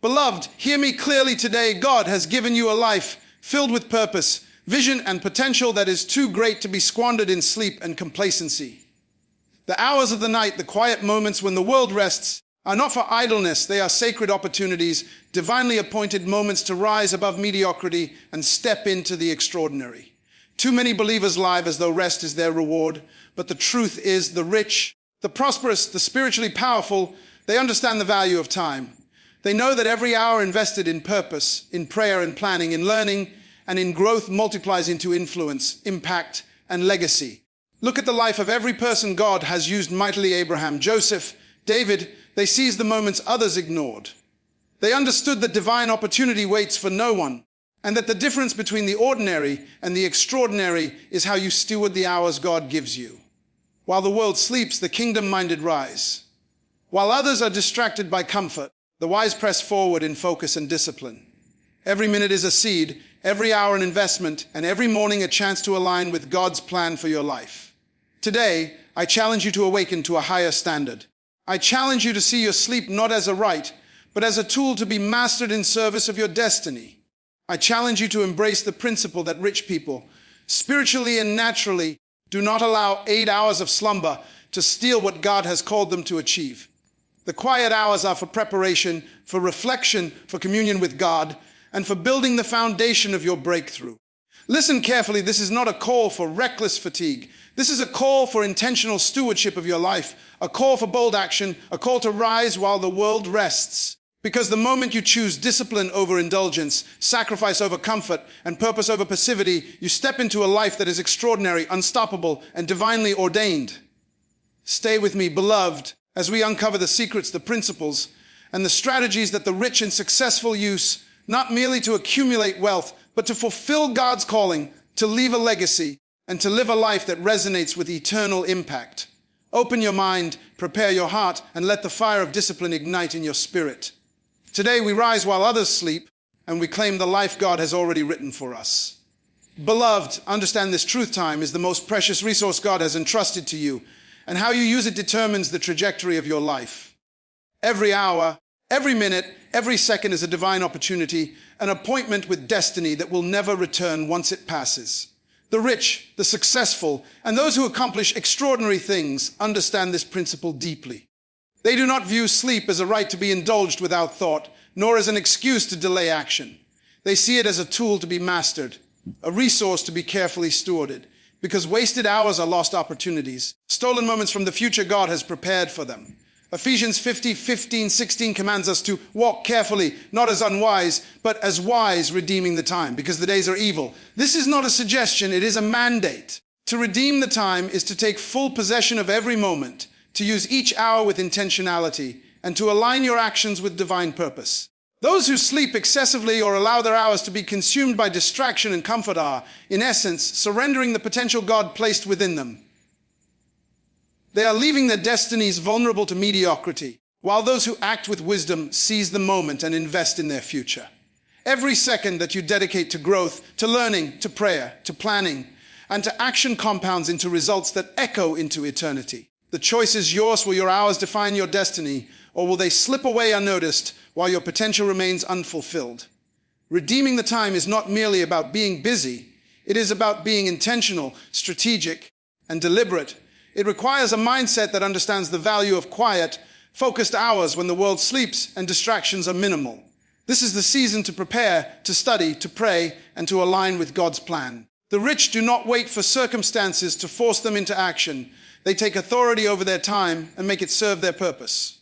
Beloved, hear me clearly today. God has given you a life filled with purpose, vision, and potential that is too great to be squandered in sleep and complacency. The hours of the night, the quiet moments when the world rests, are not for idleness. They are sacred opportunities, divinely appointed moments to rise above mediocrity and step into the extraordinary. Too many believers live as though rest is their reward, but the truth is the rich, the prosperous, the spiritually powerful, they understand the value of time. They know that every hour invested in purpose, in prayer and planning, in learning, and in growth multiplies into influence, impact, and legacy. Look at the life of every person God has used mightily: Abraham, Joseph, David. They seized the moments others ignored. They understood that divine opportunity waits for no one, and that the difference between the ordinary and the extraordinary is how you steward the hours God gives you. While the world sleeps, the kingdom-minded rise. While others are distracted by comfort, the wise press forward in focus and discipline. Every minute is a seed, every hour an investment, and every morning a chance to align with God's plan for your life. Today, I challenge you to awaken to a higher standard. I challenge you to see your sleep not as a right, but as a tool to be mastered in service of your destiny. I challenge you to embrace the principle that rich people, spiritually and naturally, do not allow 8 hours of slumber to steal what God has called them to achieve. The quiet hours are for preparation, for reflection, for communion with God, and for building the foundation of your breakthrough. Listen carefully, this is not a call for reckless fatigue. This is a call for intentional stewardship of your life, a call for bold action, a call to rise while the world rests. Because the moment you choose discipline over indulgence, sacrifice over comfort, and purpose over passivity, you step into a life that is extraordinary, unstoppable, and divinely ordained. Stay with me, beloved, as we uncover the secrets, the principles, and the strategies that the rich and successful use, not merely to accumulate wealth, but to fulfill God's calling, to leave a legacy, and to live a life that resonates with eternal impact. Open your mind, prepare your heart, and let the fire of discipline ignite in your spirit. Today we rise while others sleep, and we claim the life God has already written for us. Beloved, understand this: truth time is the most precious resource God has entrusted to you, and how you use it determines the trajectory of your life. Every hour, every minute, every second is a divine opportunity, an appointment with destiny that will never return once it passes. The rich, the successful, and those who accomplish extraordinary things understand this principle deeply. They do not view sleep as a right to be indulged without thought, nor as an excuse to delay action. They see it as a tool to be mastered, a resource to be carefully stewarded, because wasted hours are lost opportunities, stolen moments from the future God has prepared for them. Ephesians 50:15-16 commands us to walk carefully, not as unwise, but as wise, redeeming the time, because the days are evil. This is not a suggestion, it is a mandate. To redeem the time is to take full possession of every moment, to use each hour with intentionality, and to align your actions with divine purpose. Those who sleep excessively or allow their hours to be consumed by distraction and comfort are, in essence, surrendering the potential God placed within them. They are leaving their destinies vulnerable to mediocrity, while those who act with wisdom seize the moment and invest in their future. Every second that you dedicate to growth, to learning, to prayer, to planning, and to action compounds into results that echo into eternity. The choice is yours. Will your hours define your destiny, or will they slip away unnoticed while your potential remains unfulfilled? Redeeming the time is not merely about being busy. It is about being intentional, strategic, and deliberate. It requires a mindset that understands the value of quiet, focused hours when the world sleeps and distractions are minimal. This is the season to prepare, to study, to pray, and to align with God's plan. The rich do not wait for circumstances to force them into action. They take authority over their time and make it serve their purpose.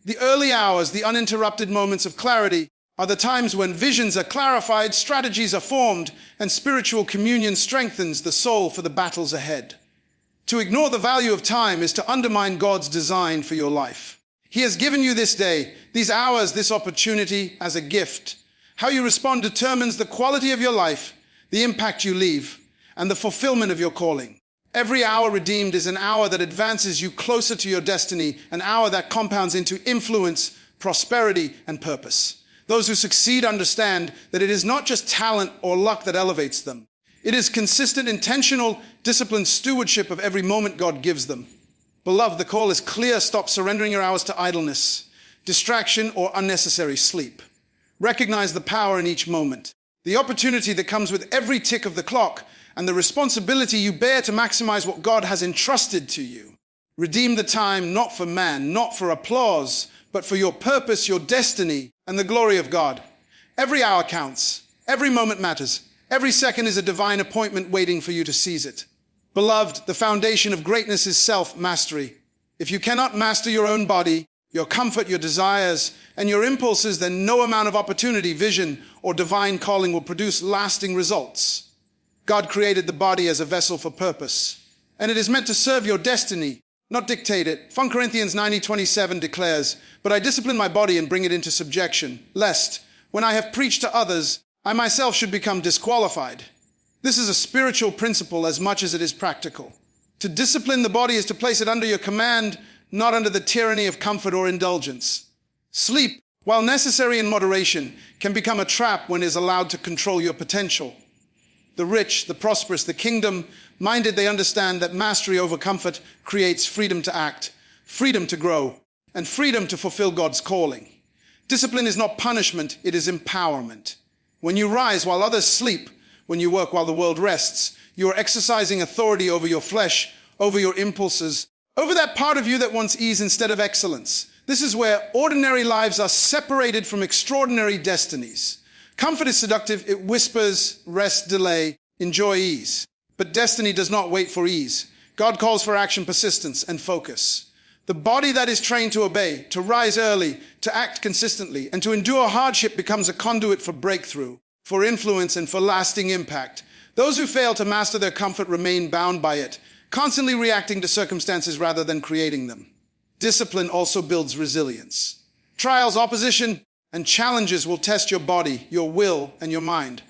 The early hours, the uninterrupted moments of clarity, are the times when visions are clarified, strategies are formed, and spiritual communion strengthens the soul for the battles ahead. To ignore the value of time is to undermine God's design for your life. He has given you this day, these hours, this opportunity as a gift. How you respond determines the quality of your life, the impact you leave, and the fulfillment of your calling. Every hour redeemed is an hour that advances you closer to your destiny, an hour that compounds into influence, prosperity, and purpose. Those who succeed understand that it is not just talent or luck that elevates them. It is consistent, intentional, disciplined stewardship of every moment God gives them. Beloved, the call is clear. Stop surrendering your hours to idleness. distraction, or unnecessary sleep. Recognize the power in each moment, the opportunity that comes with every tick of the clock, and the responsibility you bear to maximize what God has entrusted to you. Redeem the time not for man, not for applause, but for your purpose, your destiny, and the glory of God. Every hour counts. Every moment matters. Every second is a divine appointment waiting for you to seize it. Beloved, the foundation of greatness is self-mastery. If you cannot master your own body, your comfort, your desires, and your impulses, then no amount of opportunity, vision, or divine calling will produce lasting results. God created the body as a vessel for purpose, and it is meant to serve your destiny, not dictate it. 1 Corinthians 9:27 declares, "But I discipline my body and bring it into subjection, lest, when I have preached to others, I myself should become disqualified." This is a spiritual principle as much as it is practical. To discipline the body is to place it under your command, not under the tyranny of comfort or indulgence. Sleep, while necessary in moderation, can become a trap when it is allowed to control your potential. The rich, the prosperous, the kingdom-minded, they understand that mastery over comfort creates freedom to act, freedom to grow, and freedom to fulfill God's calling. Discipline is not punishment, it is empowerment. When you rise while others sleep, when you work while the world rests, you are exercising authority over your flesh, over your impulses, over that part of you that wants ease instead of excellence. This is where ordinary lives are separated from extraordinary destinies. Comfort is seductive. It whispers, rest, delay, enjoy ease. But destiny does not wait for ease. God calls for action, persistence, and focus. The body that is trained to obey, to rise early, to act consistently, and to endure hardship becomes a conduit for breakthrough, for influence, and for lasting impact. Those who fail to master their comfort remain bound by it, constantly reacting to circumstances rather than creating them. Discipline also builds resilience. Trials, opposition, and challenges will test your body, your will, and your mind.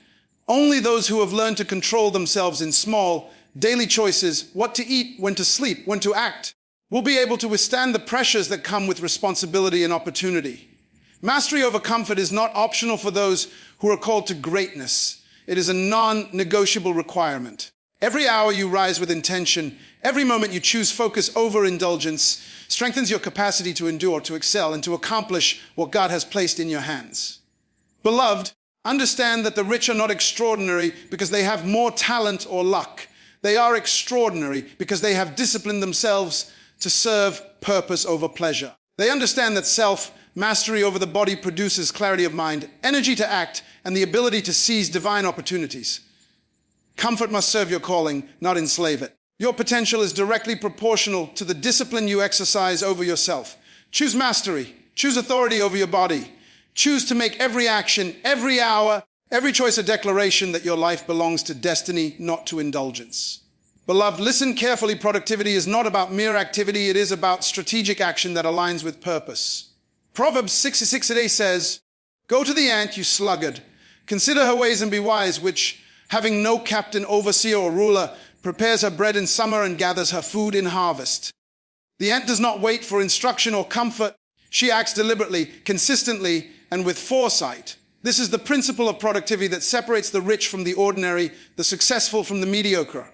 Only those who have learned to control themselves in small, daily choices, what to eat, when to sleep, when to act, will be able to withstand the pressures that come with responsibility and opportunity. Mastery over comfort is not optional for those who are called to greatness. It is a non-negotiable requirement. Every hour you rise with intention, every moment you choose focus over indulgence, strengthens your capacity to endure, to excel, and to accomplish what God has placed in your hands. Beloved, understand that the rich are not extraordinary because they have more talent or luck. They are extraordinary because they have disciplined themselves to serve purpose over pleasure. They understand that self-mastery over the body produces clarity of mind, energy to act, and the ability to seize divine opportunities. Comfort must serve your calling, not enslave it. Your potential is directly proportional to the discipline you exercise over yourself. Choose mastery. Choose authority over your body. Choose to make every action, every hour, every choice a declaration that your life belongs to destiny, not to indulgence. Beloved, listen carefully. Productivity is not about mere activity. It is about strategic action that aligns with purpose. Proverbs 66:8 says, "Go to the ant, you sluggard. Consider her ways and be wise, which, having no captain, overseer, or ruler, prepares her bread in summer and gathers her food in harvest." The ant does not wait for instruction or comfort. She acts deliberately, consistently, and with foresight. This is the principle of productivity that separates the rich from the ordinary, the successful from the mediocre.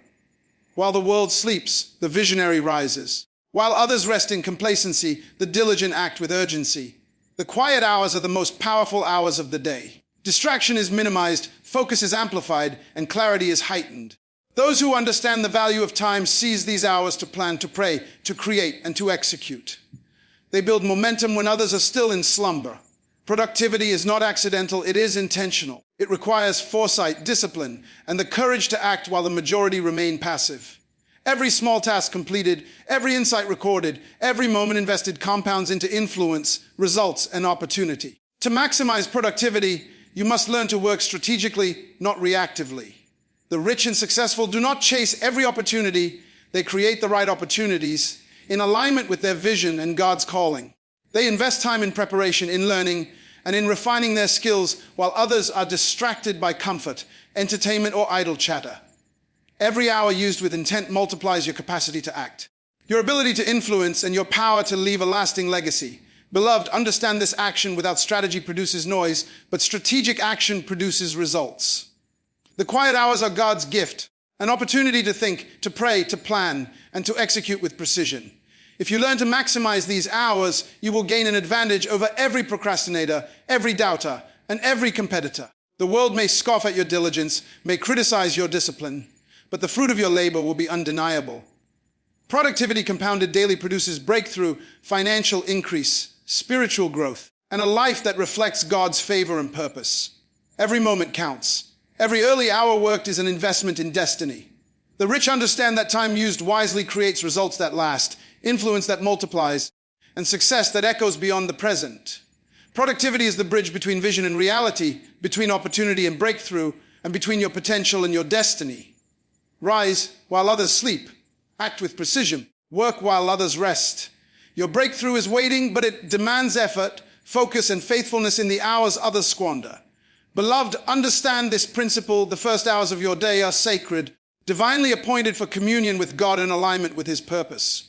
While the world sleeps, the visionary rises. While others rest in complacency, the diligent act with urgency. The quiet hours are the most powerful hours of the day. Distraction is minimized, focus is amplified, and clarity is heightened. Those who understand the value of time seize these hours to plan, to pray, to create, and to execute. They build momentum when others are still in slumber. Productivity is not accidental, it is intentional. It requires foresight, discipline, and the courage to act while the majority remain passive. Every small task completed, every insight recorded, every moment invested compounds into influence, results, and opportunity. To maximize productivity, you must learn to work strategically, not reactively. The rich and successful do not chase every opportunity, they create the right opportunities in alignment with their vision and God's calling. They invest time in preparation, in learning, and in refining their skills while others are distracted by comfort, entertainment, or idle chatter. Every hour used with intent multiplies your capacity to act, your ability to influence, and your power to leave a lasting legacy. Beloved, understand this: action without strategy produces noise, but strategic action produces results. The quiet hours are God's gift, an opportunity to think, to pray, to plan, and to execute with precision. If you learn to maximize these hours, you will gain an advantage over every procrastinator, every doubter, and every competitor. The world may scoff at your diligence, may criticize your discipline, but the fruit of your labor will be undeniable. Productivity compounded daily produces breakthrough, financial increase, spiritual growth, and a life that reflects God's favor and purpose. Every moment counts. Every early hour worked is an investment in destiny. The rich understand that time used wisely creates results that last, influence that multiplies, and success that echoes beyond the present. Productivity is the bridge between vision and reality, between opportunity and breakthrough, and between your potential and your destiny. Rise while others sleep. Act with precision. Work while others rest. Your breakthrough is waiting, but it demands effort, focus, and faithfulness in the hours others squander. Beloved, understand this principle. The first hours of your day are sacred, divinely appointed for communion with God in alignment with His purpose.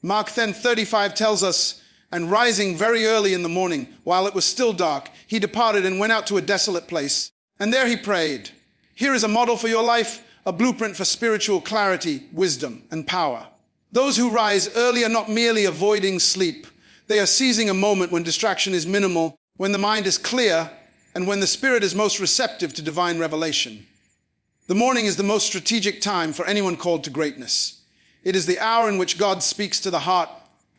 Mark 10:35 tells us, "And rising very early in the morning, while it was still dark, he departed and went out to a desolate place. And there he prayed." Here is a model for your life, a blueprint for spiritual clarity, wisdom, and power. Those who rise early are not merely avoiding sleep. They are seizing a moment when distraction is minimal, when the mind is clear, and when the spirit is most receptive to divine revelation. The morning is the most strategic time for anyone called to greatness. It is the hour in which God speaks to the heart,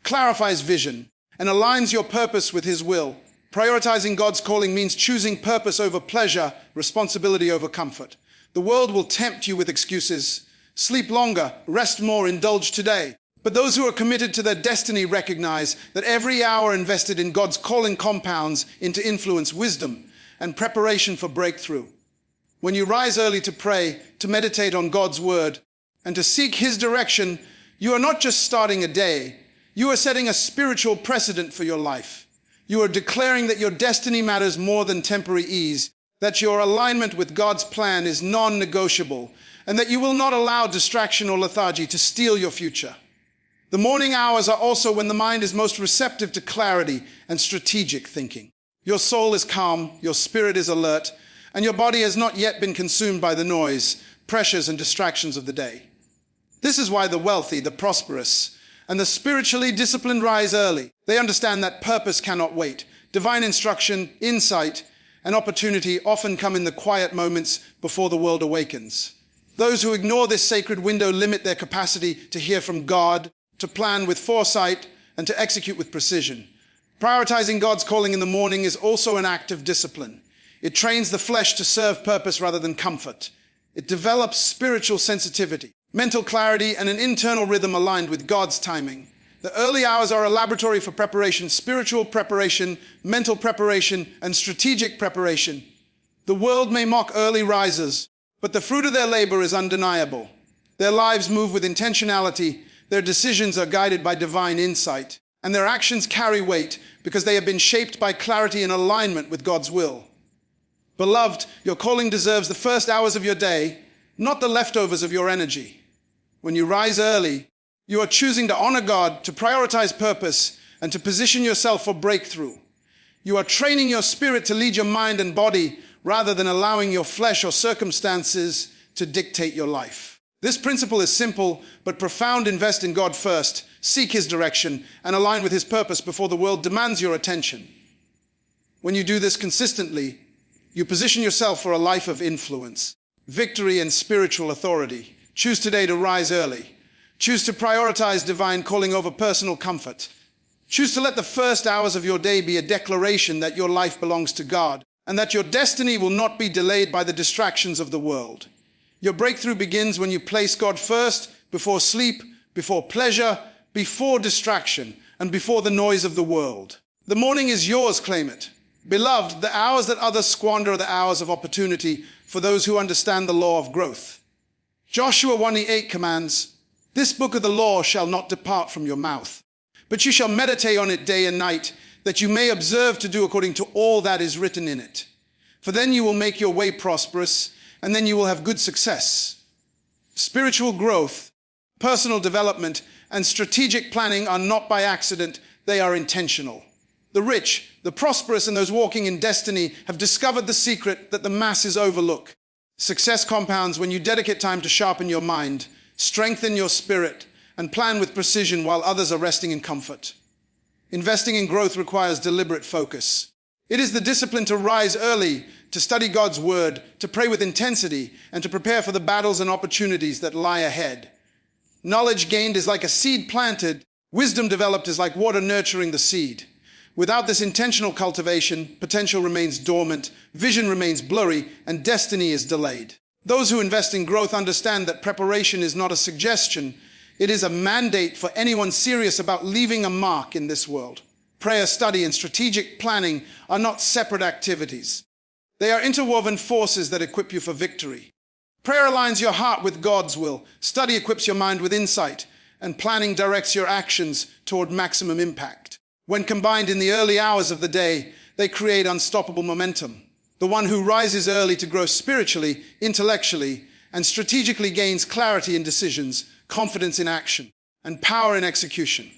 clarifies vision, and aligns your purpose with His will. Prioritizing God's calling means choosing purpose over pleasure, responsibility over comfort. The world will tempt you with excuses. Sleep longer, rest more, indulge today. But those who are committed to their destiny recognize that every hour invested in God's calling compounds into influence, wisdom, and preparation for breakthrough. When you rise early to pray, to meditate on God's word, and to seek His direction, you are not just starting a day, you are setting a spiritual precedent for your life. You are declaring that your destiny matters more than temporary ease, that your alignment with God's plan is non-negotiable, and that you will not allow distraction or lethargy to steal your future. The morning hours are also when the mind is most receptive to clarity and strategic thinking. Your soul is calm, your spirit is alert, and your body has not yet been consumed by the noise, pressures, and distractions of the day. This is why the wealthy, the prosperous, and the spiritually disciplined rise early. They understand that purpose cannot wait. Divine instruction, insight, and opportunity often come in the quiet moments before the world awakens. Those who ignore this sacred window limit their capacity to hear from God, to plan with foresight, and to execute with precision. Prioritizing God's calling in the morning is also an act of discipline. It trains the flesh to serve purpose rather than comfort. It develops spiritual sensitivity, mental clarity, and an internal rhythm aligned with God's timing. The early hours are a laboratory for preparation, spiritual preparation, mental preparation, and strategic preparation. The world may mock early risers, but the fruit of their labor is undeniable. Their lives move with intentionality, their decisions are guided by divine insight, and their actions carry weight because they have been shaped by clarity and alignment with God's will. Beloved, your calling deserves the first hours of your day, not the leftovers of your energy. When you rise early, you are choosing to honor God, to prioritize purpose, and to position yourself for breakthrough. You are training your spirit to lead your mind and body rather than allowing your flesh or circumstances to dictate your life. This principle is simple but profound. Invest in God first, seek His direction, and align with His purpose before the world demands your attention. When you do this consistently, you position yourself for a life of influence, victory, and spiritual authority. Choose today to rise early. Choose to prioritize divine calling over personal comfort. Choose to let the first hours of your day be a declaration that your life belongs to God and that your destiny will not be delayed by the distractions of the world. Your breakthrough begins when you place God first, before sleep, before pleasure, before distraction, and before the noise of the world. The morning is yours, claim it. Beloved, the hours that others squander are the hours of opportunity for those who understand the law of growth. Joshua 1:8 commands, "This book of the law shall not depart from your mouth, but you shall meditate on it day and night, that you may observe to do according to all that is written in it. For then you will make your way prosperous, and then you will have good success." Spiritual growth, personal development, and strategic planning are not by accident, they are intentional. The rich, the prosperous, and those walking in destiny have discovered the secret that the masses overlook. Success compounds when you dedicate time to sharpen your mind, strengthen your spirit, and plan with precision while others are resting in comfort. Investing in growth requires deliberate focus. It is the discipline to rise early, to study God's word, to pray with intensity, and to prepare for the battles and opportunities that lie ahead. Knowledge gained is like a seed planted. Wisdom developed is like water nurturing the seed. Without this intentional cultivation, potential remains dormant, vision remains blurry, and destiny is delayed. Those who invest in growth understand that preparation is not a suggestion. It is a mandate for anyone serious about leaving a mark in this world. Prayer, study, and strategic planning are not separate activities. They are interwoven forces that equip you for victory. Prayer aligns your heart with God's will. Study equips your mind with insight, and planning directs your actions toward maximum impact. When combined in the early hours of the day, they create unstoppable momentum. The one who rises early to grow spiritually, intellectually, and strategically gains clarity in decisions, confidence in action, and power in execution.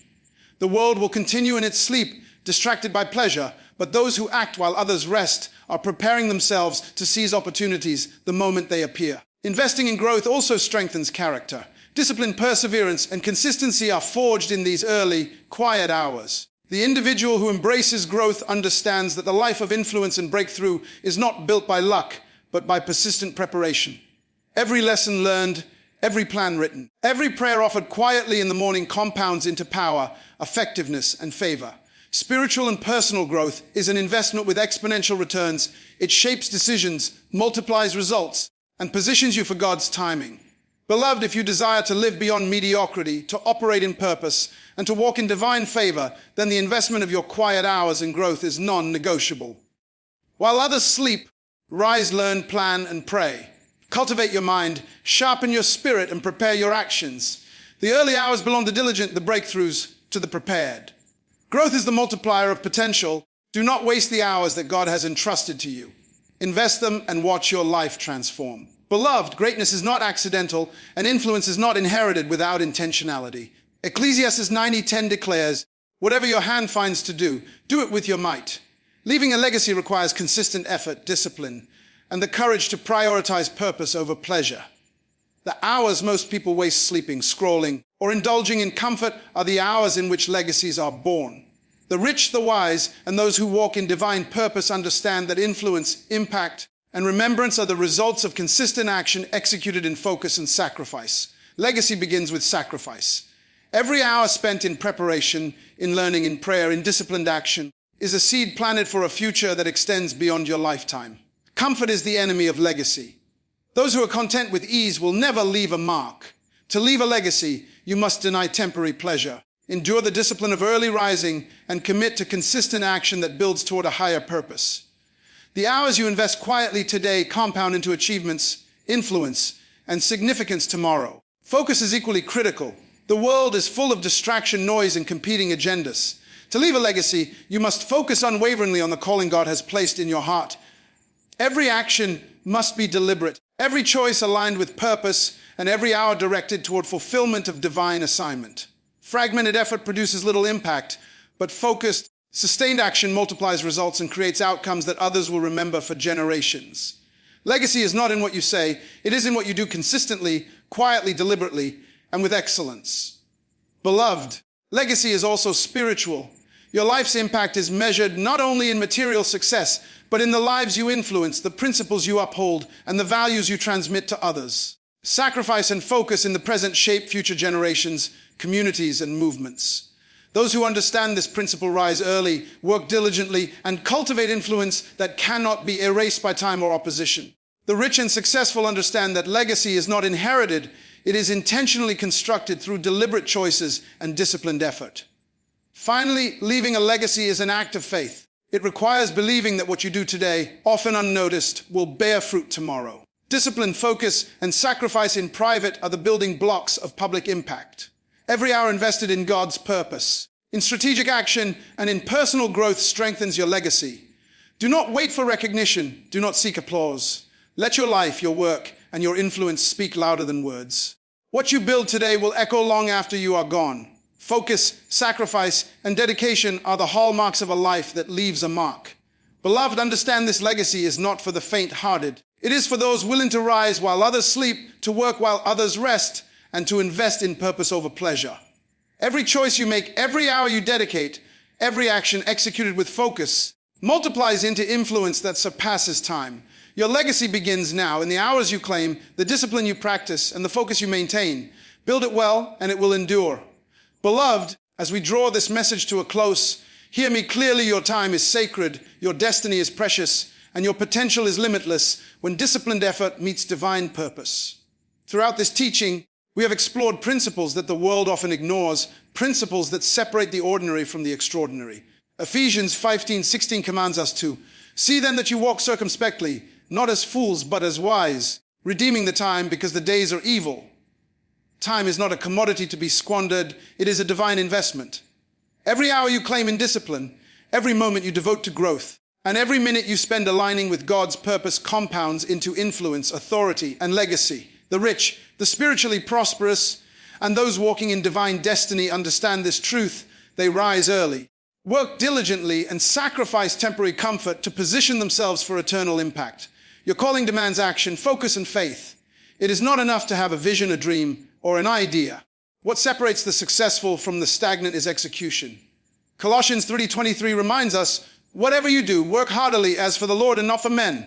The world will continue in its sleep, distracted by pleasure, but those who act while others rest are preparing themselves to seize opportunities the moment they appear. Investing in growth also strengthens character. Discipline, perseverance, and consistency are forged in these early, quiet hours. The individual who embraces growth understands that the life of influence and breakthrough is not built by luck, but by persistent preparation. Every lesson learned, every plan written, every prayer offered quietly in the morning compounds into power, effectiveness, and favor. Spiritual and personal growth is an investment with exponential returns. It shapes decisions, multiplies results, and positions you for God's timing. Beloved, if you desire to live beyond mediocrity, to operate in purpose, and to walk in divine favor, then the investment of your quiet hours in growth is non-negotiable. While others sleep, rise, learn, plan, and pray. Cultivate your mind, sharpen your spirit, and prepare your actions. The early hours belong to the diligent, the breakthroughs to the prepared. Growth is the multiplier of potential. Do not waste the hours that God has entrusted to you. Invest them and watch your life transform. Beloved, greatness is not accidental, and influence is not inherited without intentionality. Ecclesiastes 90:10 declares, "Whatever your hand finds to do, do it with your might." Leaving a legacy requires consistent effort, discipline, and the courage to prioritize purpose over pleasure. The hours most people waste sleeping, scrolling, or indulging in comfort are the hours in which legacies are born. The rich, the wise, and those who walk in divine purpose understand that influence, impact, and remembrance are the results of consistent action executed in focus and sacrifice. Legacy begins with sacrifice. Every hour spent in preparation, in learning, in prayer, in disciplined action, is a seed planted for a future that extends beyond your lifetime. Comfort is the enemy of legacy. Those who are content with ease will never leave a mark. To leave a legacy, you must deny temporary pleasure, endure the discipline of early rising, and commit to consistent action that builds toward a higher purpose. The hours you invest quietly today compound into achievements, influence, and significance tomorrow. Focus is equally critical. The world is full of distraction, noise, and competing agendas. To leave a legacy, you must focus unwaveringly on the calling God has placed in your heart. Every action must be deliberate, every choice aligned with purpose, and every hour directed toward fulfillment of divine assignment. Fragmented effort produces little impact, but focused, sustained action multiplies results and creates outcomes that others will remember for generations. Legacy is not in what you say, it is in what you do consistently, quietly, deliberately, and with excellence. Beloved, legacy is also spiritual. Your life's impact is measured not only in material success, but in the lives you influence, the principles you uphold, and the values you transmit to others. Sacrifice and focus in the present shape future generations, communities, and movements. Those who understand this principle rise early, work diligently, and cultivate influence that cannot be erased by time or opposition. The rich and successful understand that legacy is not inherited, it is intentionally constructed through deliberate choices and disciplined effort. Finally, leaving a legacy is an act of faith. It requires believing that what you do today, often unnoticed, will bear fruit tomorrow. Discipline, focus, and sacrifice in private are the building blocks of public impact. Every hour invested in God's purpose, in strategic action, and in personal growth strengthens your legacy. Do not wait for recognition. Do not seek applause. Let your life, your work, and your influence speak louder than words. What you build today will echo long after you are gone. Focus, sacrifice, and dedication are the hallmarks of a life that leaves a mark. Beloved, understand this legacy is not for the faint-hearted. It is for those willing to rise while others sleep, to work while others rest, and to invest in purpose over pleasure. Every choice you make, every hour you dedicate, every action executed with focus multiplies into influence that surpasses time. Your legacy begins now in the hours you claim, the discipline you practice, and the focus you maintain. Build it well, and it will endure. Beloved, as we draw this message to a close, hear me clearly. Your time is sacred, your destiny is precious, and your potential is limitless when disciplined effort meets divine purpose. Throughout this teaching, we have explored principles that the world often ignores, principles that separate the ordinary from the extraordinary. Ephesians 5:16 commands us to see then that you walk circumspectly, not as fools, but as wise, redeeming the time because the days are evil. Time is not a commodity to be squandered. It is a divine investment. Every hour you claim in discipline, every moment you devote to growth, and every minute you spend aligning with God's purpose compounds into influence, authority, and legacy. The rich, the spiritually prosperous, and those walking in divine destiny understand this truth. They rise early, work diligently, and sacrifice temporary comfort to position themselves for eternal impact. Your calling demands action, focus, and faith. It is not enough to have a vision, a dream, or an idea. What separates the successful from the stagnant is execution. Colossians 3:23 reminds us, whatever you do, work heartily as for the Lord and not for men.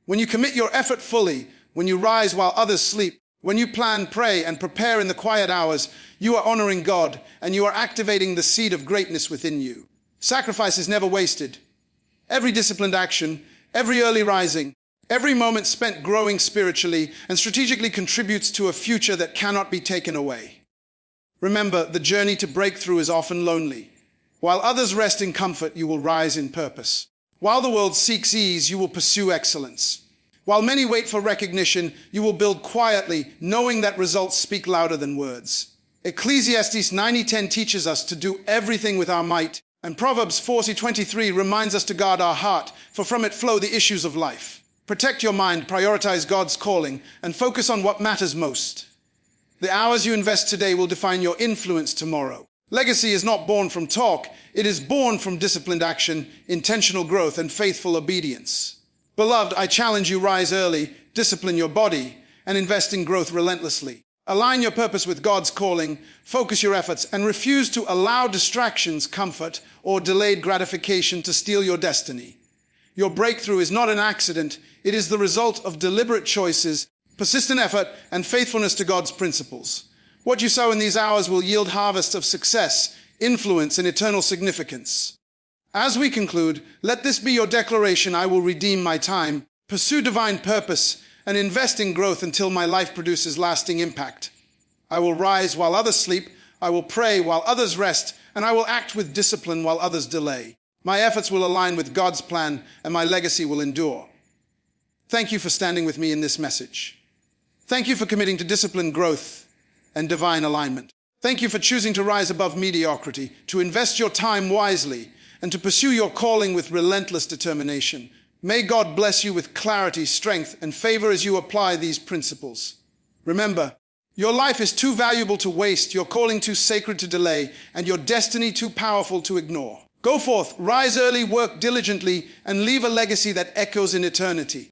When you commit your effort fully, when you rise while others sleep, when you plan, pray, and prepare in the quiet hours, you are honoring God and you are activating the seed of greatness within you. Sacrifice is never wasted. Every disciplined action, every early rising, every moment spent growing spiritually and strategically contributes to a future that cannot be taken away. Remember, the journey to breakthrough is often lonely. While others rest in comfort, you will rise in purpose. While the world seeks ease, you will pursue excellence. While many wait for recognition, you will build quietly, knowing that results speak louder than words. Ecclesiastes 9:10 teaches us to do everything with our might, and Proverbs 40:23 reminds us to guard our heart, for from it flow the issues of life. Protect your mind, prioritize God's calling, and focus on what matters most. The hours you invest today will define your influence tomorrow. Legacy is not born from talk, it is born from disciplined action, intentional growth, and faithful obedience. Beloved, I challenge you, rise early, discipline your body, and invest in growth relentlessly. Align your purpose with God's calling, focus your efforts, and refuse to allow distractions, comfort, or delayed gratification to steal your destiny. Your breakthrough is not an accident, it is the result of deliberate choices, persistent effort, and faithfulness to God's principles. What you sow in these hours will yield harvests of success, influence, and eternal significance. As we conclude, let this be your declaration: I will redeem my time, pursue divine purpose, and invest in growth until my life produces lasting impact. I will rise while others sleep, I will pray while others rest, and I will act with discipline while others delay. My efforts will align with God's plan, and my legacy will endure. Thank you for standing with me in this message. Thank you for committing to disciplined growth and divine alignment. Thank you for choosing to rise above mediocrity, to invest your time wisely, and to pursue your calling with relentless determination. May God bless you with clarity, strength, and favor as you apply these principles. Remember, your life is too valuable to waste, your calling too sacred to delay, and your destiny too powerful to ignore. Go forth, rise early, work diligently, and leave a legacy that echoes in eternity.